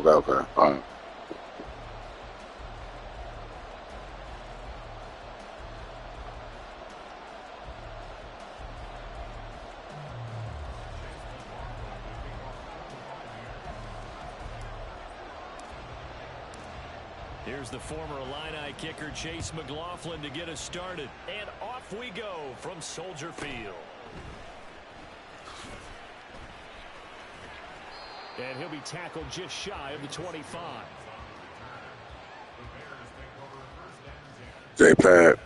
Okay. All right. Here's the former Illini kicker Chase McLaughlin to get us started. And off we go from Soldier Field. And he'll be tackled just shy of the 25. J-Pad.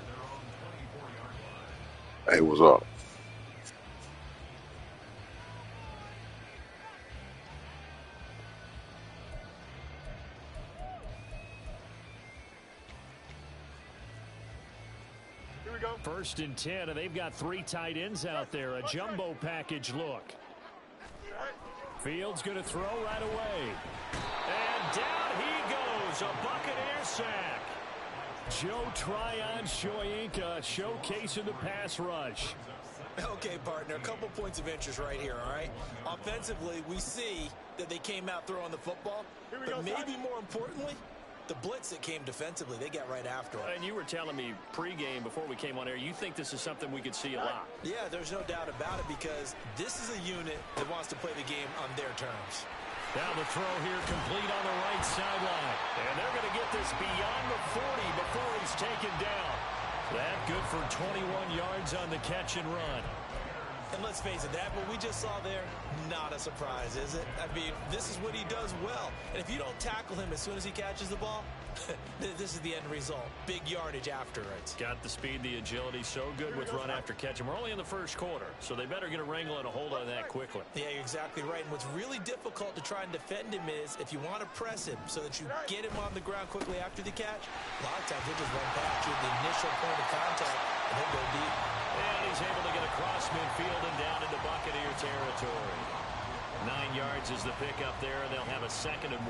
Hey, what's up? First and 10, and they've got 3 tight ends out there. A jumbo package look. Fields going to throw right away. And down he goes. A Buccaneer sack. Joe Tryon-Shoyinka showcasing the pass rush. Okay, partner, a couple points of interest right here, all right? Offensively, we see that they came out throwing the football, but maybe more importantly, the blitz that came defensively, they got right after it. And you were telling me pregame before we came on air, you think this is something we could see a lot. Yeah, there's no doubt about it because this is a unit that wants to play the game on their terms. Now the throw here complete on the right sideline. And they're going to get this beyond the 40 before he's taken down. That good for 21 yards on the catch and run. And let's face it, that what we just saw there, not a surprise, is it? I mean, this is what he does well. And if you don't tackle him as soon as he catches the ball, this is the end result. Big yardage after it. Got the speed, the agility, so good with run after catch. And we're only in the first quarter, so they better get a wrangle and a hold on that quickly. Yeah, you're exactly right. And what's really difficult to try and defend him is if you want to press him so that you get him on the ground quickly after the catch, a lot of times he'll just run past you at the initial point of contact and he'll go deep. And he's able to get across midfield and down into Buccaneer territory. 9 yards is the pickup there, and they'll have a 2nd and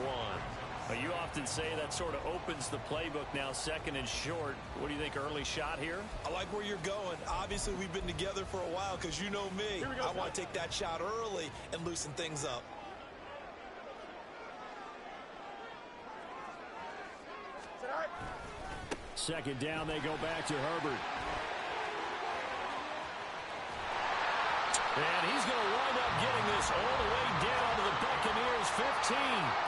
1. You often say that sort of opens the playbook now, 2nd and short. What do you think, early shot here? I like where you're going. Obviously, we've been together for a while because you know me. I want to take that shot early and loosen things up. Second down, they go back to Herbert. And he's going to wind up getting this all the way down to the Buccaneers' 15.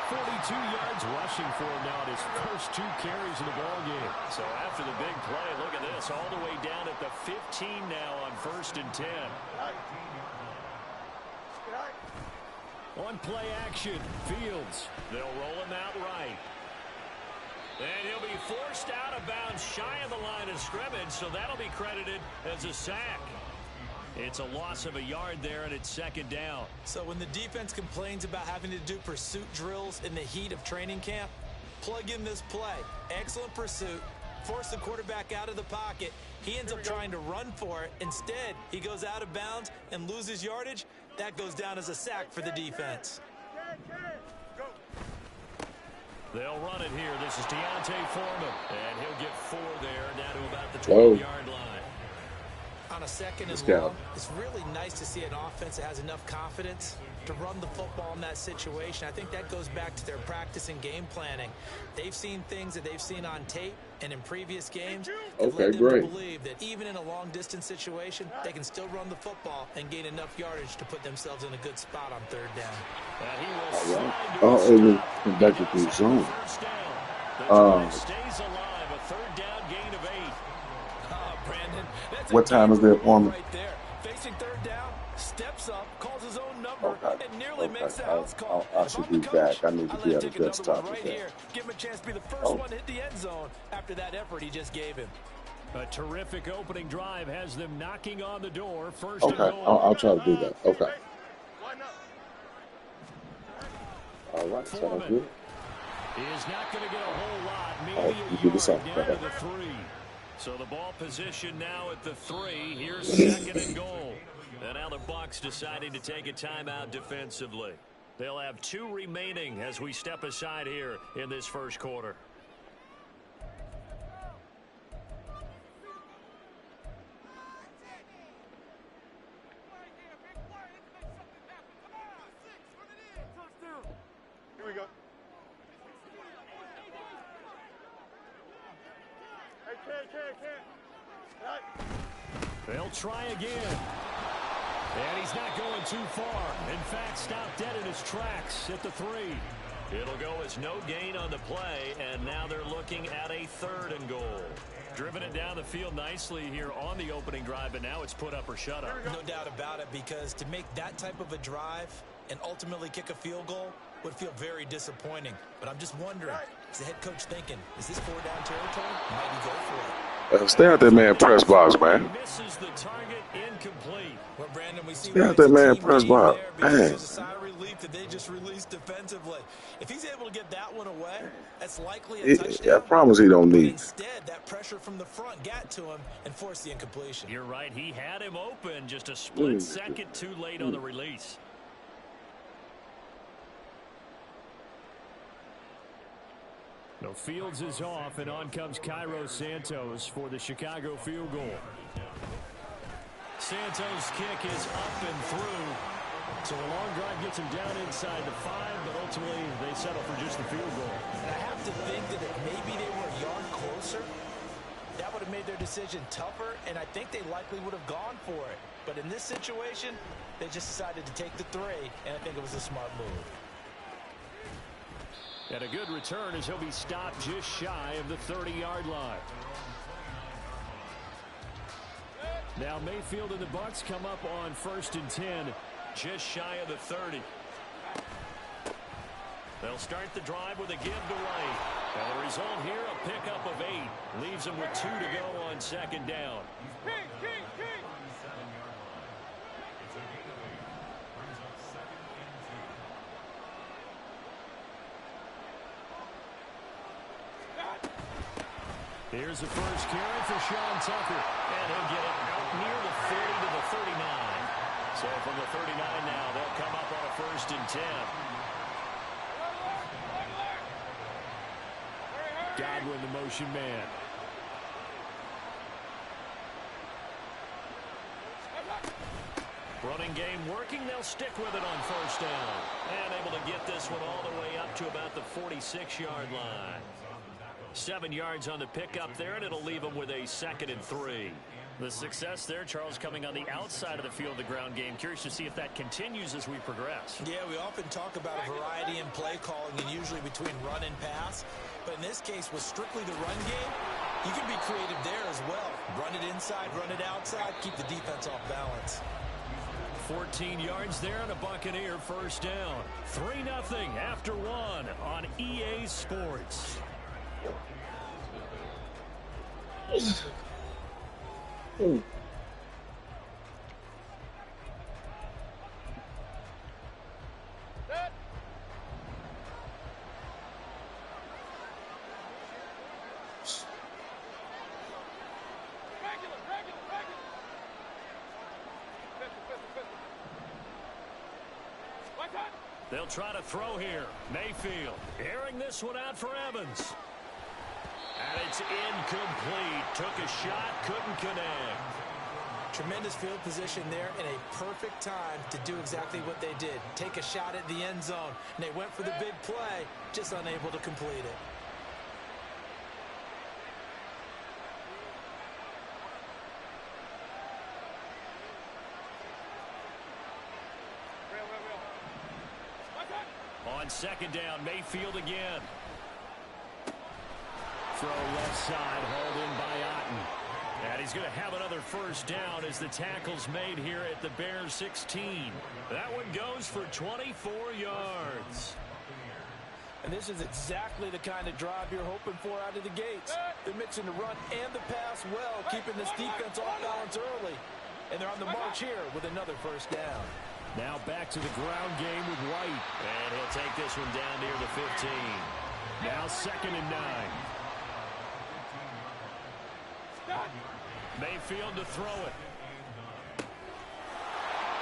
42 yards rushing for him now at his first 2 carries of the ballgame. So after the big play, look at this, all the way down at the 15 now on 1st and 10. On play action, Fields. They'll roll him out right. And he'll be forced out of bounds shy of the line of scrimmage, so that'll be credited as a sack. It's a loss of a yard there, and it's 2nd down. So when the defense complains about having to do pursuit drills in the heat of training camp, plug in this play. Excellent pursuit. Force the quarterback out of the pocket. He ends up trying to run for it. Instead, he goes out of bounds and loses yardage. That goes down as a sack for the defense. They'll run it here. This is Deontay Foreman, and he'll get 4 there, down to about the 12-yard line. On a 2nd and long, it's really nice to see an offense that has enough confidence to run the football in that situation. I think that goes back to their practice and game planning. They've seen things that they've seen on tape and in previous games that led them to believe that even in a long-distance situation, they can still run the football and gain enough yardage to put themselves in a good spot on 3rd down. Oh, it was conducted through zone. Stays alive, a 3rd down gain of 8. Brandon, what time is their form? Right there. Facing 3rd down, steps up, calls his own number, and nearly makes the house call. I should be back. I need to be at a good stop right here. Give him a chance to be the first one to hit the end zone after that effort he just gave him. A terrific opening drive has them knocking on the door. First and goal. I'll try to do that. Okay. All right, sounds good. Is not going to get a whole lot. Maybe you do the same. Down to the 3. So the ball position now at the 3. Here's 2nd and goal. And now the Bucs deciding to take a timeout defensively. They'll have 2 remaining as we step aside here in this first quarter. Here we go. They'll try again. And he's not going too far. In fact, stopped dead in his tracks at the 3. It'll go as no gain on the play, and now they're looking at a 3rd and goal. Driven it down the field nicely here on the opening drive, and now it's put up or shut up. No doubt about it, because to make that type of a drive and ultimately kick a field goal would feel very disappointing. But I'm just wondering, is the head coach thinking, is this 4-down territory? Might he go for it? Stay out that man press box, man. Misses the target, incomplete. Well, Brandon, we see Stay out that man press box. There's a sigh of relief that they just released defensively. If he's able to get that one away, that's likely a touchdown. I promise he don't need. Instead, that pressure from the front got to him and forced the incompletion. You're right. He had him open, just a split second too late on the release. No, Fields is off, and on comes Cairo Santos for the Chicago field goal. Santos' kick is up and through. So a long drive gets him down inside the 5, but ultimately they settle for just the field goal. And I have to think that if maybe they were a yard closer, that would have made their decision tougher, and I think they likely would have gone for it. But in this situation, they just decided to take the 3, and I think it was a smart move. And a good return as he'll be stopped just shy of the 30-yard line. Now Mayfield and the Bucs come up on 1st and 10, just shy of the 30. They'll start the drive with a give to White. And the result here, a pickup of 8. Leaves them with 2 to go on 2nd down. Here's the first carry for Sean Tucker. And he'll get it out near the 40 to the 39. So from the 39 now, they'll come up on a 1st and 10. Godwin, the motion man. Running game working. They'll stick with it on 1st down. And able to get this one all the way up to about the 46-yard line. 7 yards on the pickup there, and it'll leave them with a 2nd and 3. The success there, Charles, coming on the outside of the field, the ground game. Curious to see if that continues as we progress. Yeah, we often talk about a variety in play calling and usually between run and pass. But in this case, with strictly the run game, you can be creative there as well. Run it inside, run it outside, keep the defense off balance. 14 yards there on a Buccaneer 1st down. 3-0 after 1 on EA Sports. They'll try to throw here. Mayfield airing this one out for Evans. And it's incomplete. Took a shot, couldn't connect. Tremendous field position there and a perfect time to do exactly what they did. Take a shot at the end zone. And they went for the big play, just unable to complete it. On 2nd down, Mayfield again. Throw left side, hauled in by Otten. And he's going to have another 1st down as the tackle's made here at the Bears 16. That one goes for 24 yards. And this is exactly the kind of drive you're hoping for out of the gates. They're mixing the run and the pass well, keeping this defense off balance early. And they're on the march here with another 1st down. Now back to the ground game with White. And he'll take this one down near the 15. Now 2nd and 9. Mayfield to throw it.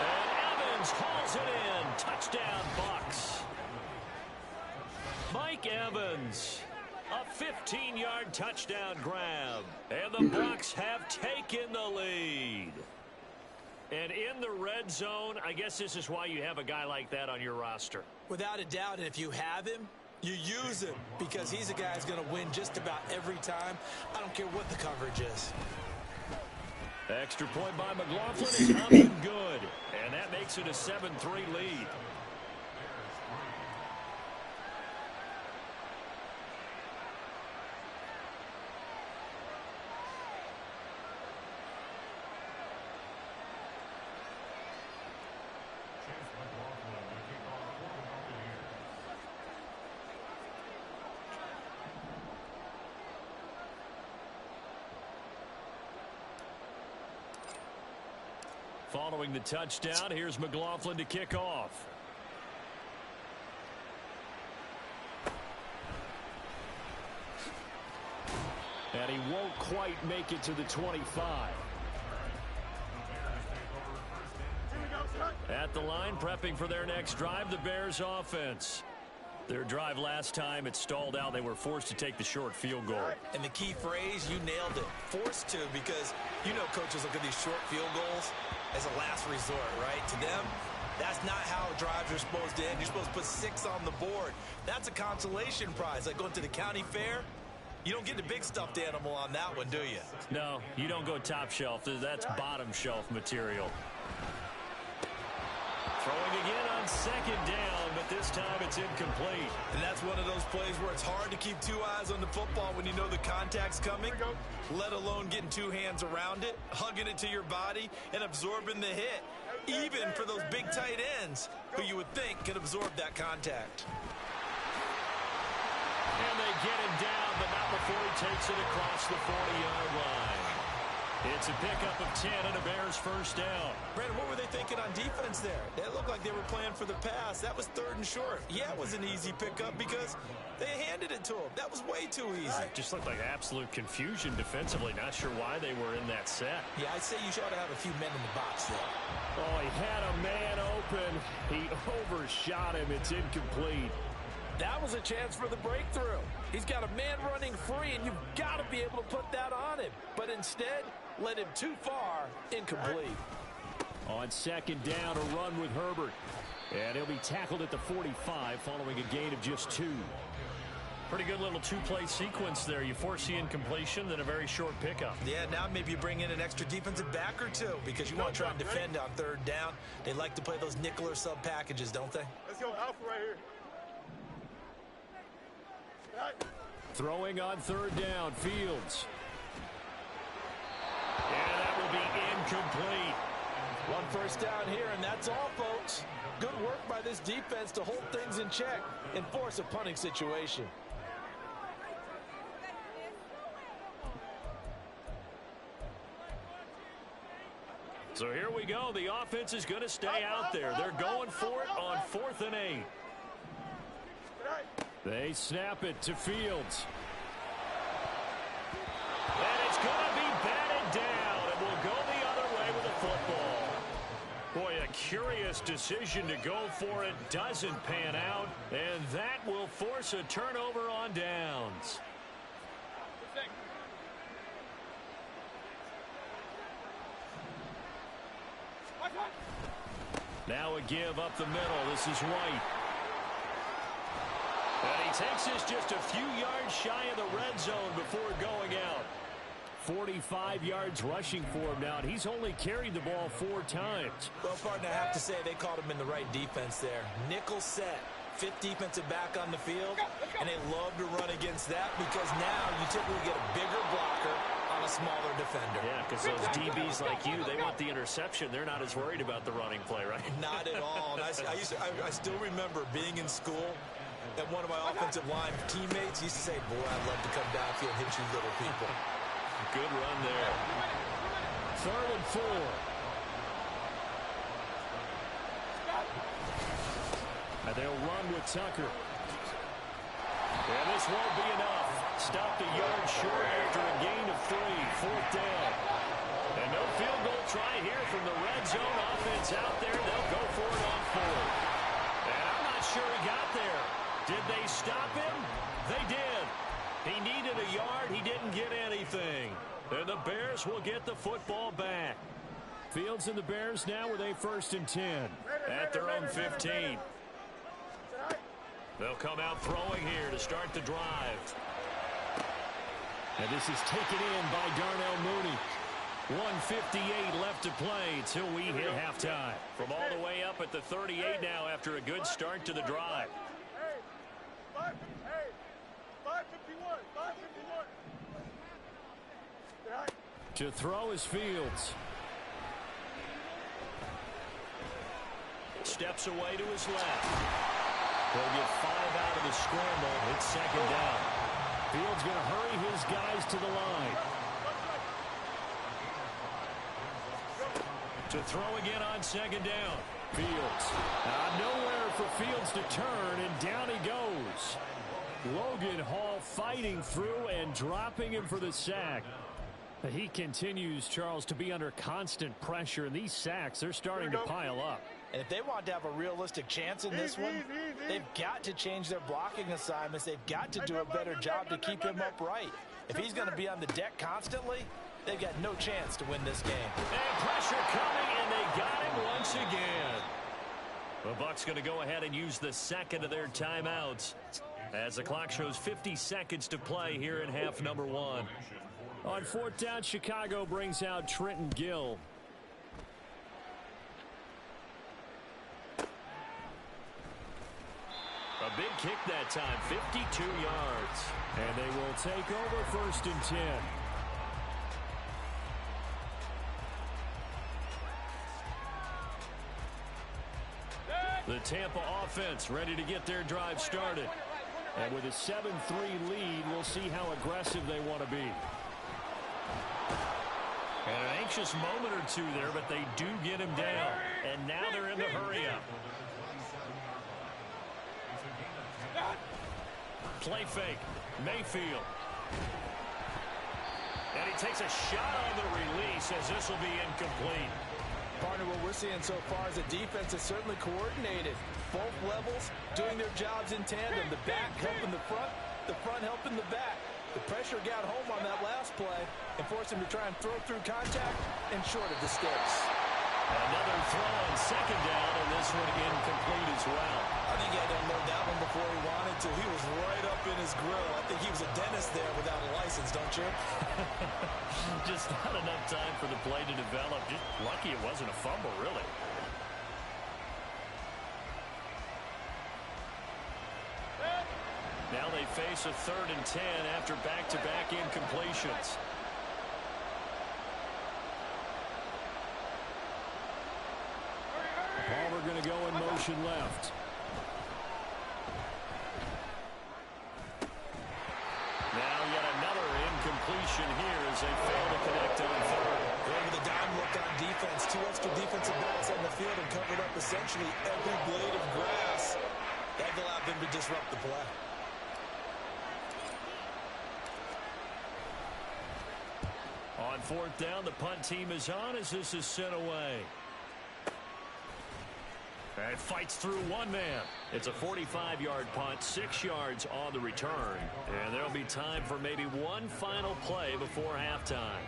And Evans hauls it in. Touchdown, Bucs. Mike Evans. A 15-yard touchdown grab. And the Bucs have taken the lead. And in the red zone, I guess this is why you have a guy like that on your roster. Without a doubt, and if you have him, You use him because he's a guy who's going to win just about every time. I don't care what the coverage is. Extra point by McLaughlin is up and good. And that makes it a 7-3 lead. Following the touchdown, here's McLaughlin to kick off. And he won't quite make it to the 25. At the line, prepping for their next drive, the Bears offense. Their drive last time, it stalled out. They were forced to take the short field goal. And the key phrase, you nailed it. Forced to, because you know coaches look at these short field goals as a last resort, right? To them, that's not how drives are supposed to end. You're supposed to put 6 on the board. That's a consolation prize. Like going to the county fair, you don't get the big stuffed animal on that one, do you? No, you don't go top shelf. That's bottom shelf material. Throwing again on second down, but this time it's incomplete. And that's one of those plays where it's hard to keep 2 eyes on the football when you know the contact's coming, let alone getting 2 hands around it, hugging it to your body, and absorbing the hit, even for those big tight ends who you would think can absorb that contact. And they get him down, but not before he takes it across the 40-yard line. It's a pickup of 10 and a Bears first down. Brandon, what were they thinking on defense there? It looked like they were playing for the pass. That was 3rd and short. Yeah, it was an easy pickup because they handed it to him. That was way too easy. Just looked like absolute confusion defensively. Not sure why they were in that set. Yeah, I'd say you ought to have a few men in the box there. Oh, he had a man open. He overshot him. It's incomplete. That was a chance for the breakthrough. He's got a man running free, and you've got to be able to put that on him. But instead, led him too far, incomplete. On second down, a run with Herbert. And he'll be tackled at the 45 following a gain of just 2. Pretty good little 2-play sequence there. You force the incompletion, then a very short pickup. Yeah, now maybe you bring in an extra defensive back or 2 because you want to try and defend on 3rd down. They like to play those nickel or sub packages, don't they? Let's go alpha right here. Throwing on 3rd down, Fields. And that will be incomplete. 1 first down here, and that's all, folks. Good work by this defense to hold things in check and force a punting situation. So here we go. The offense is going to stay out there. They're going for it on 4th and 8. They snap it to Fields. And it's going to be batted down, and we'll go the other way with the football. Boy, a curious decision to go for it. Doesn't pan out, and that will force a turnover on downs. Now a give up the middle. This is White. And he takes this just a few yards shy of the red zone before going out. 45 yards rushing for him now, and he's only carried the ball 4 times. Well, partner, I have to say they caught him in the right defense there. Nickel set, 5th defensive back on the field, and they love to run against that because now you typically get a bigger blocker on a smaller defender. Yeah, because those DBs like you, they want the interception. They're not as worried about the running play, right? Not at all. And I still remember being in school, and one of my offensive line teammates used to say, boy, I'd love to come downfield and hit you little people. Good run there. 3rd and 4. And they'll run with Tucker. And this won't be enough. Stopped a yard short after a gain of 3. 4th down. And no field goal try here from the red zone offense out there. They'll go for it on 4th. And I'm not sure he got there. Did they stop him? They did. He needed a yard. He didn't get anything. And the Bears will get the football back. Fields and the Bears now with a 1st and 10 at their own 15. They'll come out throwing here to start the drive. And this is taken in by Darnell Mooney. 1:58 left to play till we hit halftime. From all the way up at the 38 now after a good start to the drive. 551. To throw is Fields. Steps away to his left. He'll get 5 out of the scramble. It's second down. Fields going to hurry his guys to the line. To throw again on second down. Fields. Nowhere for Fields to turn, and down he goes. Logan Hall fighting through and dropping him for the sack. He continues, Charles, to be under constant pressure, and these sacks, they're starting to pile up. And if they want to have a realistic chance in this one, they've got to change their blocking assignments. They've got to do a better job to keep him upright. If he's going to be on the deck constantly, they've got no chance to win this game. And pressure coming, and they got him once again. The Bucs going to go ahead and use the second of their timeouts as the clock shows 50 seconds to play here in half number 1. On fourth down, Chicago brings out Trenton Gill. A big kick that time, 52 yards. And they will take over 1st and 10. The Tampa offense ready to get their drive started. And with a 7-3 lead, we'll see how aggressive they want to be. And an anxious moment or two there, but they do get him down. And now they're in the hurry-up. Play fake. Mayfield. And he takes a shot on the release as this will be incomplete. Partner, what we're seeing so far is the defense is certainly coordinated. Both levels doing their jobs in tandem. The back helping the front helping the back. The pressure got home on that last play and forced him to try and throw through contact and short of the sticks. Another throw on second down, and this one incomplete as well. I think he had to unload that one before he wanted to. He was right up in his grill. I think he was a dentist there without a license, don't you? Just not enough time for the play to develop. Just lucky it wasn't a fumble, really. Now they face a 3rd and 10 after back-to-back incompletions. Palmer going to go in motion left. Now yet another incompletion here as they fail to connect on 3rd. With a dime look on defense, 2 extra defensive backs on the field and covered up essentially every blade of grass. That allowed them to disrupt the play. On 4th down, the punt team is on as this is sent away. And fights through one man. It's a 45-yard punt, 6 yards on the return. And there'll be time for maybe one final play before halftime.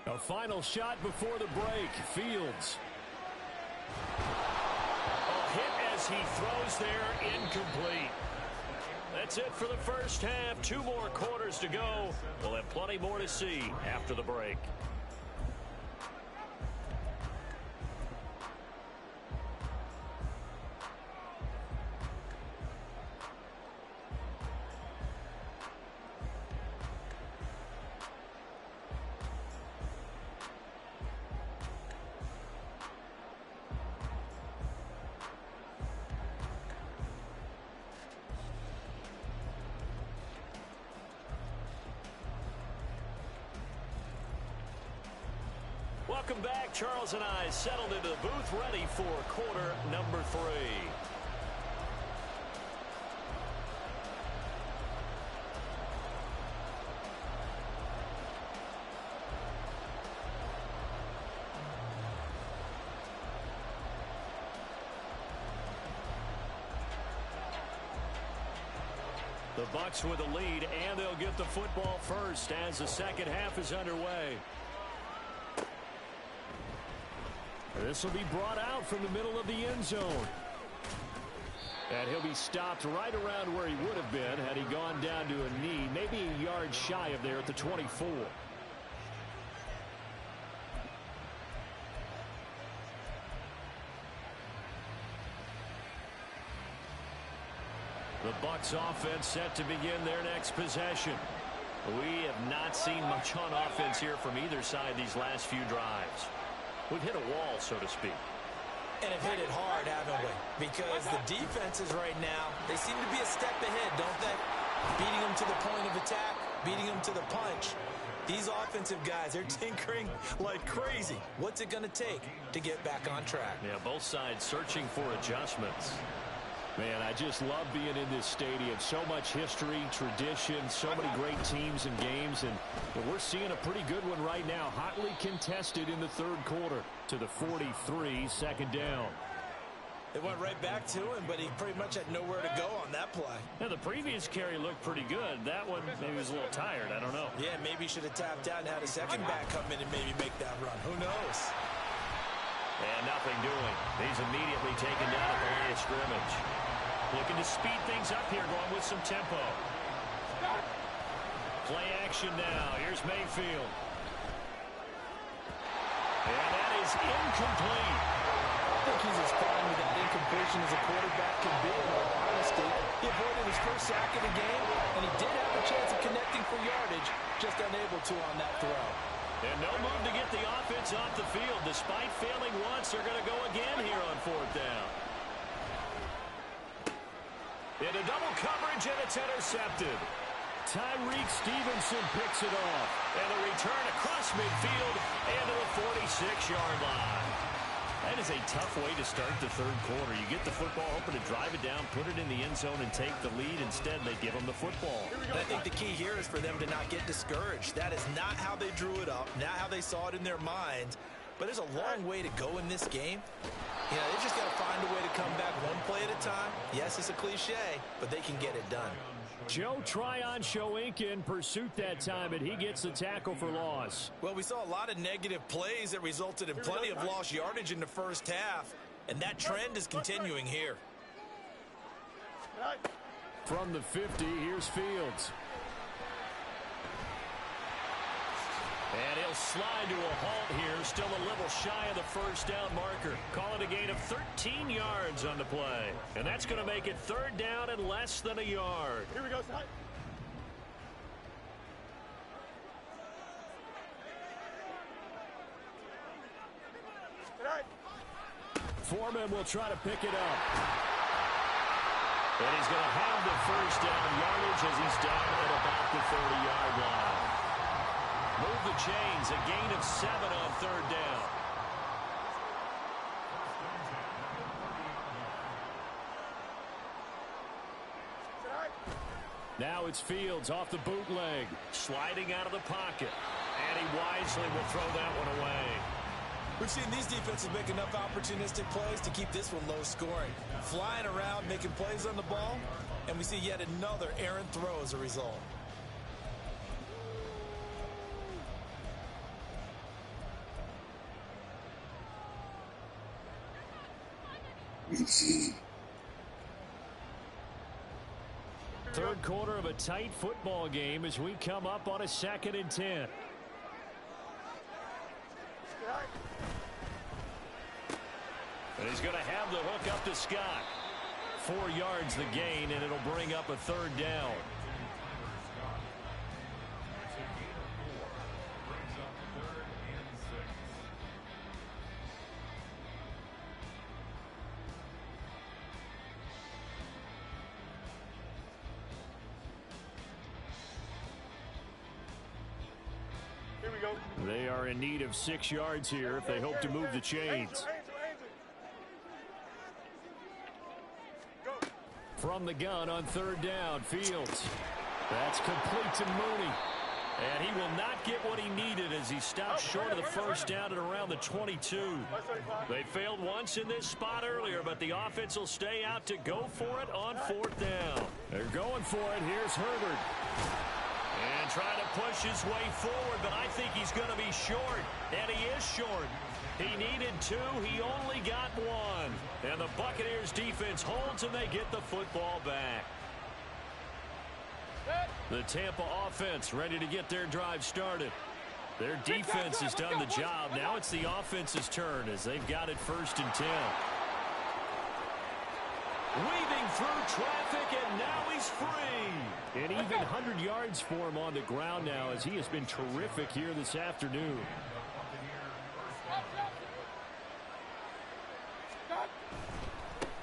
A final shot before the break. Fields. A hit as he throws there, incomplete. That's it for the first half. 2 more quarters to go. We'll have plenty more to see after the break. Welcome back. Charles and I settled into the booth ready for quarter number 3. The Bucs with a lead, and they'll get the football first as the second half is underway. This will be brought out from the middle of the end zone. And he'll be stopped right around where he would have been had he gone down to a knee, maybe a yard shy of there at the 24. The Bucs offense set to begin their next possession. We have not seen much on offense here from either side these last few drives. We've hit a wall, so to speak. And have hit it hard, haven't we? Because the defenses right now, they seem to be a step ahead, don't they? Beating them to the point of attack, beating them to the punch. These offensive guys, they're tinkering like crazy. What's it going to take to get back on track? Yeah, both sides searching for adjustments. Man, I just love being in this stadium. So much history, tradition, so many great teams and games. And we're seeing a pretty good one right now. Hotly contested in the third quarter to the 43, second down. It went right back to him, but he pretty much had nowhere to go on that play. Yeah, the previous carry looked pretty good. That one, maybe was a little tired. I don't know. Yeah, maybe he should have tapped out and had a second back come in and maybe make that run. Who knows? And nothing doing. He's immediately taken down at the line of scrimmage. Looking to speed things up here, going with some tempo. Play action now. Here's Mayfield. And that is incomplete. I think he's as fine with that incompletion as a quarterback can be, in all honesty. He avoided his first sack of the game, and he did have a chance of connecting for yardage, just unable to on that throw. And no move to get the offense off the field. Despite failing once, they're going to go again here on fourth down. Into double coverage, and it's intercepted. Tyreek Stevenson picks it off. And the return across midfield and to the 46-yard line. That is a tough way to start the third quarter. You get the football, hoping to drive it down, put it in the end zone, and take the lead. Instead, they give them the football. And I think the key here is for them to not get discouraged. That is not how they drew it up, not how they saw it in their minds. But there's a long way to go in this game. You know, they just got to find a way to come back one play at a time. Yes, it's a cliche, but they can get it done. Joe Tryon-Shoyinka in pursuit that time, and he gets the tackle for loss. Well, we saw a lot of negative plays that resulted in plenty of lost yardage in the first half, and that trend is continuing here. From the 50, here's Fields. And he'll slide to a halt here, still a little shy of the first down marker. Call it a gain of 13 yards on the play. And that's going to make it third down and less than a yard. Here we go, Ty. Foreman will try to pick it up. And he's going to have the first down yardage as he's down at about the 30-yard line. Move the chains, a gain of 7 on third down. Now it's Fields off the bootleg. Sliding out of the pocket. And he wisely will throw that one away. We've seen these defenses make enough opportunistic plays to keep this one low scoring. Flying around, making plays on the ball, and we see yet another errant throw as a result. Third quarter of a tight football game as we come up on a 2nd and 10. And he's going to have the hook up to Scott. 4 yards the gain, and it'll bring up a third down. Here we go. They are in need of 6 yards here if they hope to move the chains. From the gun on third down, Fields. That's complete to Mooney. And he will not get what he needed as he stopped short of the first down at around the 22. They failed once in this spot earlier, but the offense will stay out to go for it on fourth down. They're going for it. Here's Herbert. And trying to push his way forward, but I think he's going to be short. And he is short. He needed 2. He only got 1. And the Buccaneers defense holds and they get the football back. The Tampa offense ready to get their drive started. Their defense has done the job. Now it's the offense's turn as they've got it 1st and 10. Weaving through traffic, and now he's free. And even 100 yards for him on the ground now as he has been terrific here this afternoon.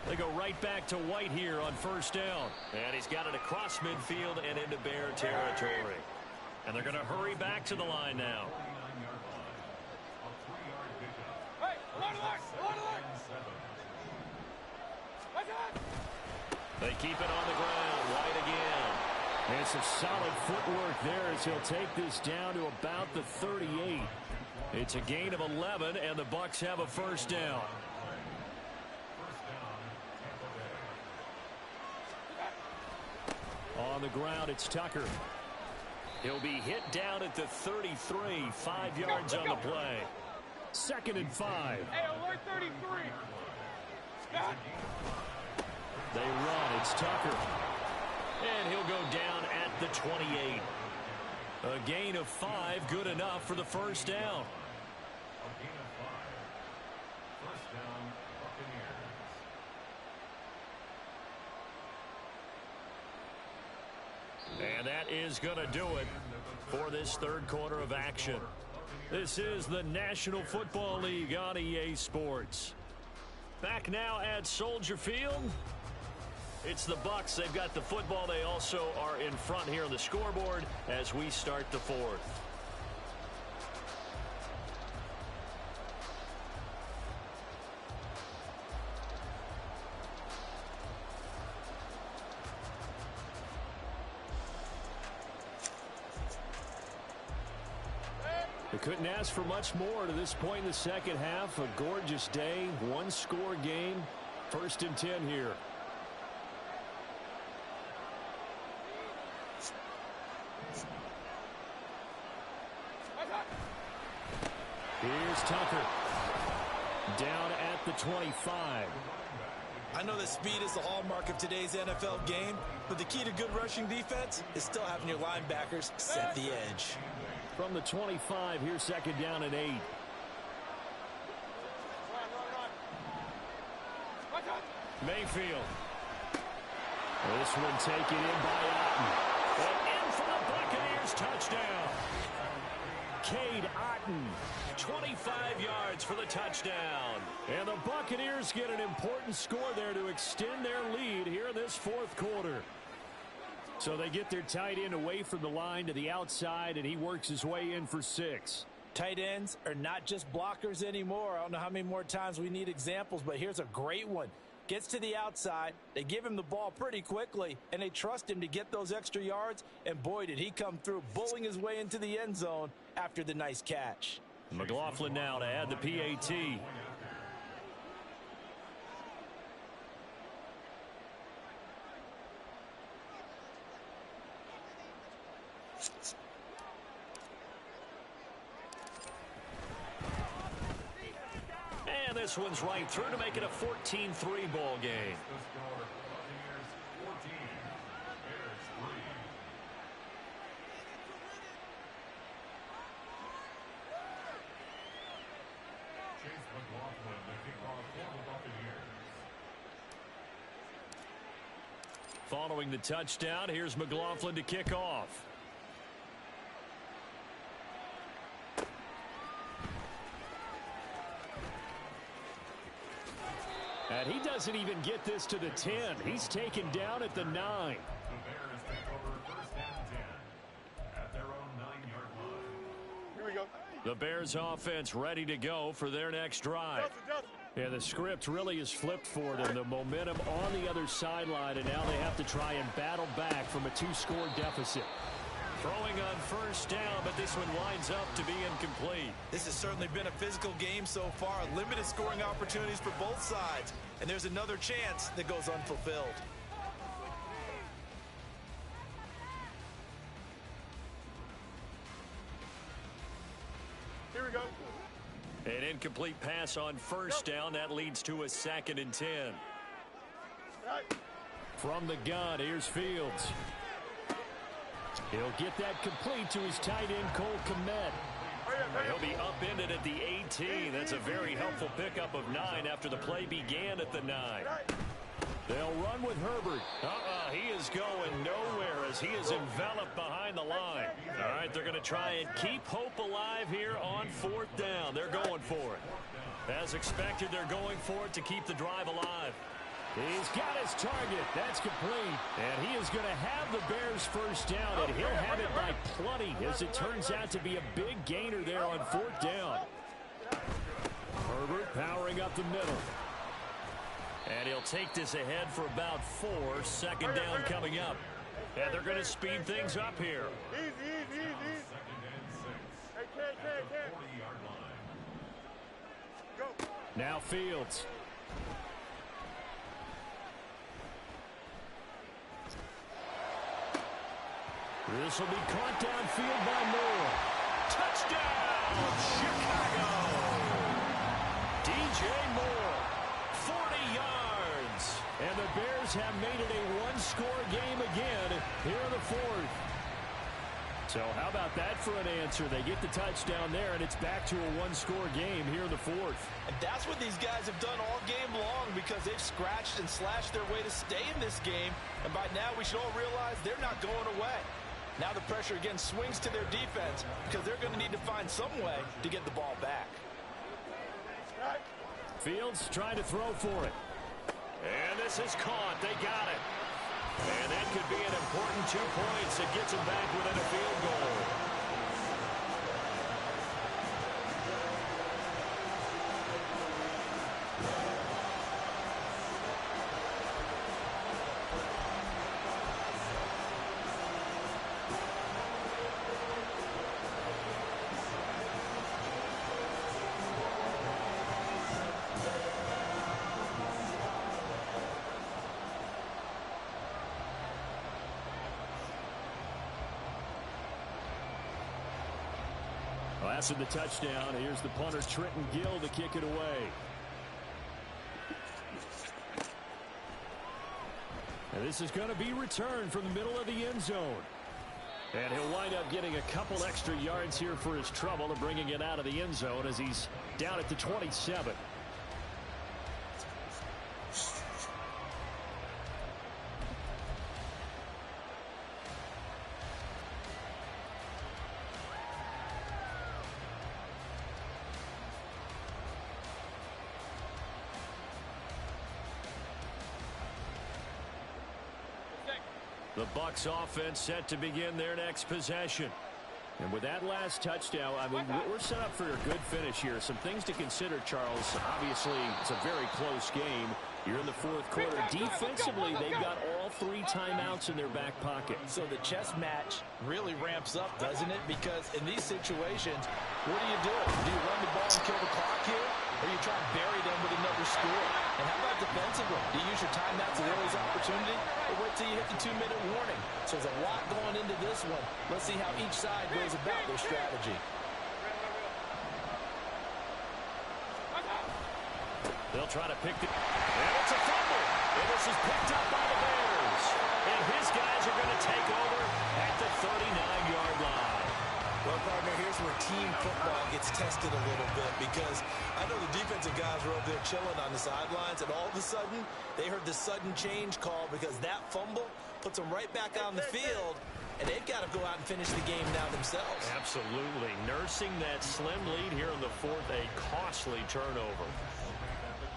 They go right back to White here on 1st down. And he's got it across midfield and into Bear territory. And they're going to hurry back to the line now. They keep it on the ground. White again. And some solid footwork there as he'll take this down to about the 38. It's a gain of 11, and the Bucs have a 1st down. On the ground, it's Tucker. He'll be hit down at the 33. 5 yards on the play. 2nd and 5. Hey, alert 33. Scott. They run. It's Tucker. And he'll go down at the 28. A gain of 5, good enough for the 1st down. And that is going to do it for this 3rd quarter of action. This is the National Football League on EA Sports. Back now at Soldier Field. It's the Bucs. They've got the football. They also are in front here on the scoreboard as we start the 4th. They couldn't ask for much more to this point in the 2nd half. A gorgeous day, 1-score game. 1st and 10 here. Here's Tucker. Down at the 25. I know that speed is the hallmark of today's NFL game, but the key to good rushing defense is still having your linebackers set the edge. From the 25, here's 2nd down and 8. Mayfield. This one taken in by Otten. And in for the Buccaneers touchdown. Cade Otten. 25 yards for the touchdown. And the Buccaneers get an important score there to extend their lead here in this 4th quarter. So they get their tight end away from the line to the outside, and he works his way in for 6. Tight ends are not just blockers anymore. I don't know how many more times we need examples, but here's a great one. Gets to the outside, they give him the ball pretty quickly, and they trust him to get those extra yards, and boy, did he come through, bullying his way into the end zone after the nice catch. McLaughlin now to add the PAT. And this one's right through to make it a 14-3 ball game. Following the touchdown, here's McLaughlin to kick off. And he doesn't even get this to the 10. He's taken down at the 9. Here we go. The Bears offense ready to go for their next drive. Yeah, the script really is flipped for them. The momentum on the other sideline, and now they have to try and battle back from a 2-score deficit. Throwing on 1st down, but this one winds up to be incomplete. This has certainly been a physical game so far. Limited scoring opportunities for both sides. And there's another chance that goes unfulfilled. incomplete pass on first down. That leads to a 2nd and 10. From the gun, here's Fields. He'll get that complete to his tight end, Cole Kmet. He'll be upended at the 18. That's a very helpful pickup of 9 after the play began at the 9. They'll run with Herbert. He is going nowhere as he is enveloped behind the line. All right, they're going to try and keep hope alive here on 4th down. They're going for it. As expected, they're going for it to keep the drive alive. He's got his target. That's complete. And he is going to have the Bears first down, and he'll have it by plenty as it turns out to be a big gainer there on 4th down. Herbert powering up the middle. And he'll take this ahead for about 4. 2nd down coming up. And they're going to speed things up here. Easy. Hey, Ken. Go. Now Fields. This will be caught downfield by Moore. Touchdown, Chicago! DJ Moore, 40 yards. And the Bears have made it a one-score game again here in the 4th. So how about that for an answer? They get the touchdown there, and it's back to a one-score game here in the 4th. And that's what these guys have done all game long because they've scratched and slashed their way to stay in this game. And by now we should all realize they're not going away. Now the pressure again swings to their defense because they're going to need to find some way to get the ball back. Fields trying to throw for it. And this is caught. They got it. And that could be an important 2 points that gets them back within a field goal. Passing the touchdown. Here's the punter, Trenton Gill, to kick it away. And this is going to be returned from the middle of the end zone. And he'll wind up getting a couple extra yards here for his trouble and bringing it out of the end zone as he's down at the 27. The Bucs offense set to begin their next possession. And with that last touchdown, I mean, we're set up for a good finish here. Some things to consider, Charles. Obviously, it's a very close game. You're in the 4th quarter. Defensively, they've got all 3 timeouts in their back pocket. So the chess match really ramps up, doesn't it? Because in these situations, what do? Do you run the ball and kill the clock here? Or you try and bury them with another score? And how about defensively? Do you use your timeouts as early as opportunity? Or wait till you hit the 2-minute warning? So there's a lot going into this one. Let's see how each side goes about their strategy. They'll try to pick it. And it's a fumble. And this is picked up by the Bears. And his guys are going to take over at the 39-yard line. Well, partner, here's where team football gets tested a little bit because I know the defensive guys were up there chilling on the sidelines, and all of a sudden, they heard the sudden change call because that fumble puts them right back on the field, and they've got to go out and finish the game now themselves. Absolutely. Nursing that slim lead here in the 4th, a costly turnover.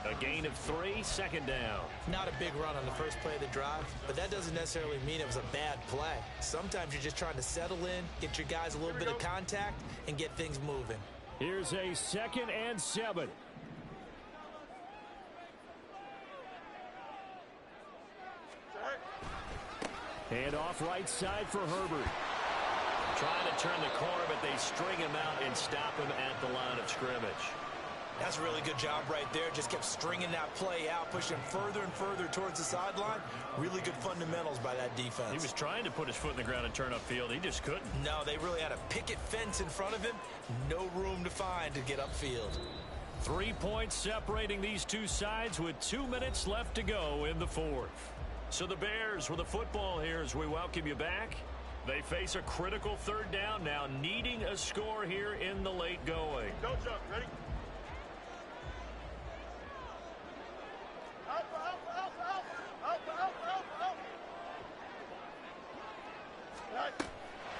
A gain of 3, 2nd down. Not a big run on the first play of the drive, but that doesn't necessarily mean it was a bad play. Sometimes you're just trying to settle in, get your guys a little bit of contact, and get things moving. Here's a 2nd and 7. Hand off right side for Herbert. Trying to turn the corner, but they string him out and stop him at the line of scrimmage. That's a really good job right there. Just kept stringing that play out, pushing him further and further towards the sideline. Really good fundamentals by that defense. He was trying to put his foot in the ground and turn upfield. He just couldn't. No, they really had a picket fence in front of him. No room to find to get upfield. 3 points separating these two sides with 2 minutes left to go in the fourth. So the Bears with the football here as we welcome you back. They face a critical third down now, needing a score here in the late going. Don't jump. Ready?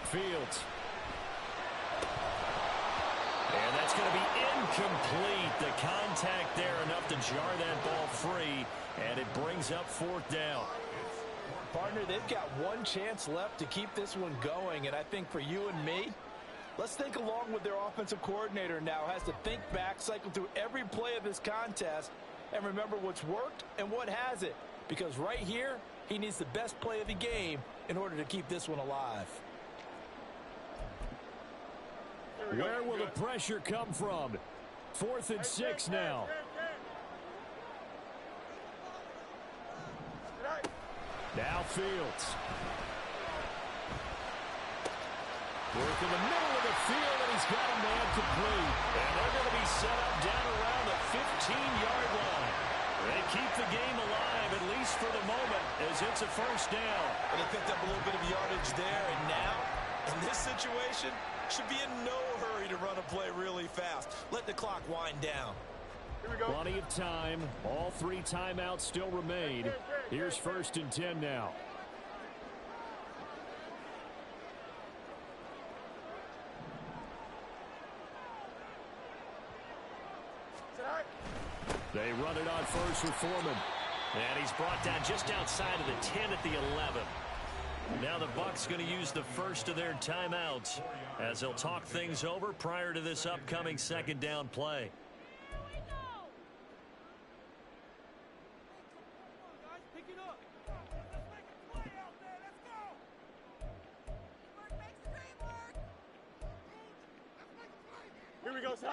Fields. And that's going to be incomplete. The contact there enough to jar that ball free, and it brings up fourth down. Partner, they've got one chance left to keep this one going, and I think for you and me, let's think along with their offensive coordinator now. Has to think back, cycle through every play of this contest, and remember what's worked and what hasn't. Because right here, he needs the best play of the game in order to keep this one alive. Where will the pressure come from? 4th and 6 now. Now Fields. Work in the middle of the field, and he's got a man complete. And they're going to be set up down around the 15-yard line. They keep the game alive, at least for the moment, as it's a first down. And they picked up a little bit of yardage there, and now, in this situation, should be in no hurry to run a play really fast. Let the clock wind down. Here we go. Plenty of time. All 3 timeouts still remain. Here's 1st and 10 now. They run it on first with Foreman. And he's brought down just outside of the 10 at the 11. Now the Bucs going to use the first of their timeouts as they'll talk things over prior to this upcoming second down play. Here we go, son.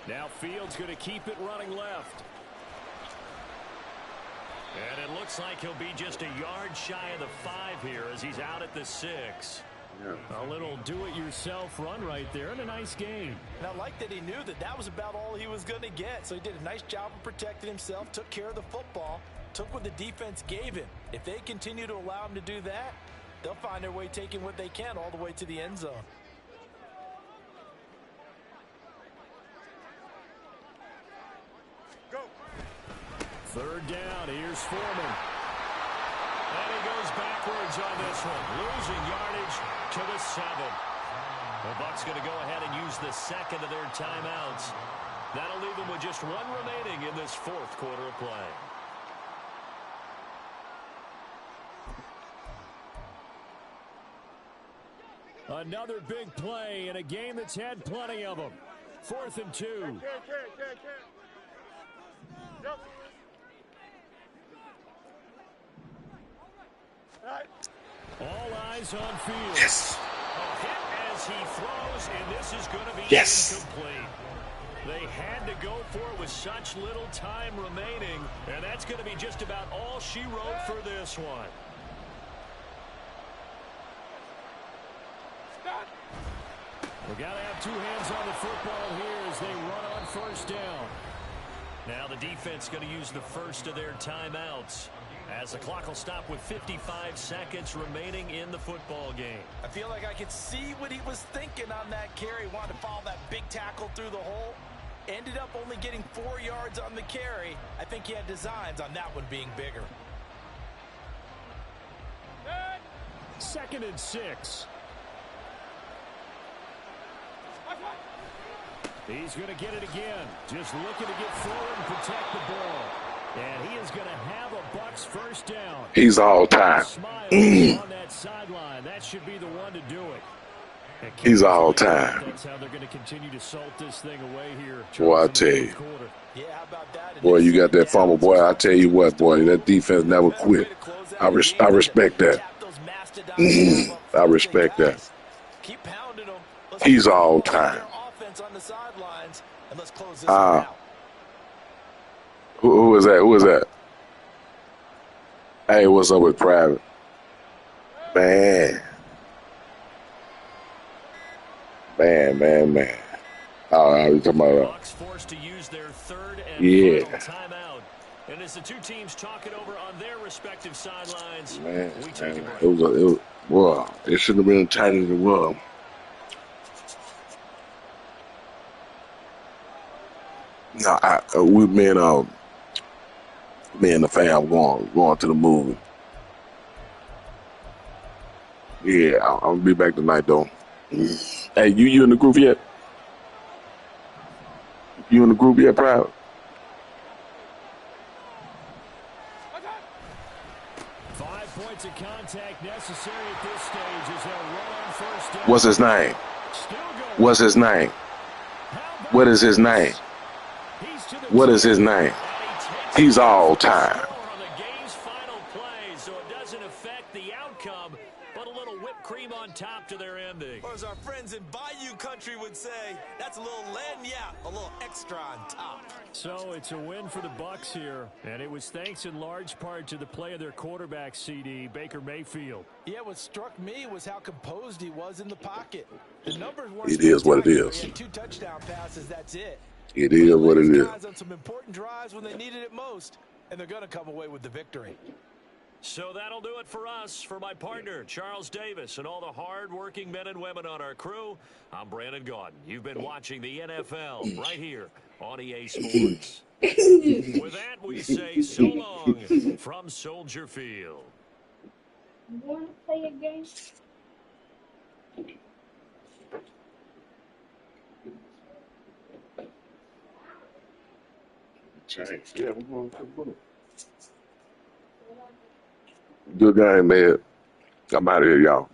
Now Fields going to keep it running left. And it looks like he'll be just a yard shy of the 5 here as he's out at the 6. Yeah. A little do-it-yourself run right there and a nice game. And I like that he knew that that was about all he was going to get. So he did a nice job of protecting himself, took care of the football, took what the defense gave him. If they continue to allow him to do that, they'll find their way taking what they can all the way to the end zone. Go. 3rd down, here's Foreman. And he goes backwards on this one, losing yardage to the 7. The Bucs going to go ahead and use the second of their timeouts. That'll leave them with just 1 remaining in this 4th quarter of play. Another big play in a game that's had plenty of them. 4th and 2. Yep. All eyes on Fields. Yes. A hit as he throws, and this is going to be Yes. incomplete. They had to go for it with such little time remaining, and that's going to be just about all she wrote for this one. We've got to have 2 hands on the football here as they run on first down. Now the defense going to use the first of their timeouts as the clock will stop with 55 seconds remaining in the football game. I feel like I could see what he was thinking on that carry. Wanted to follow that big tackle through the hole. Ended up only getting 4 yards on the carry. I think he had designs on that one being bigger. 2nd and 6. He's going to get it again. Just looking to get forward and protect the ball. And he is going to have a Bucs first down. He's all time. On that sideline. That should be the one to do it. He's all time. That's how they're going to continue to salt this thing away here. Boy, I tell you. Yeah, how about that? Boy, you got that fumble, boy. I tell you what, boy, that defense never quit. I respect that. I respect that. Keep pounding them. He's all time. On the sidelines, and let's close this one out. Who is that? Who is that? Hey, what's up with Private? Man. Man. Oh, you talking about Bucks forced to use their third and yeah. final timeout. And as the two teams talk it over on their respective sidelines, Man, we take a break. it was well, it shouldn't have been tight as it was. No, me and the fam going to the movie. Yeah, I'm gonna be back tonight though. Hey, you in the group yet? You in the group yet, Private? 5 points of contact necessary at this stage as they'll run on first down. What's his name? Still going. What's his name? What is his name? What is his name? He's all time. On the game's final play, so it doesn't affect the outcome, but a little whipped cream on top to their ending. Or as our friends in Bayou country would say, that's a little lagniappe, a little extra on top. So it's a win for the Bucks here, and it was thanks in large part to the play of their quarterback, CD, Baker Mayfield. Yeah, what struck me was how composed he was in the pocket. The numbers weren't It is what it spectacular. is. He had 2 touchdown passes, that's it. It is what it is. Guys on some important drives when they needed it most, and they're going to come away with the victory. So that'll do it for us. For my partner, Charles Davis, and all the hard-working men and women on our crew, I'm Brandon Gaudin. You've been watching the NFL right here on EA Sports. With that, we say so long from Soldier Field. You want to play a game? Yeah, we're going to good game, man. I'm out of here, y'all.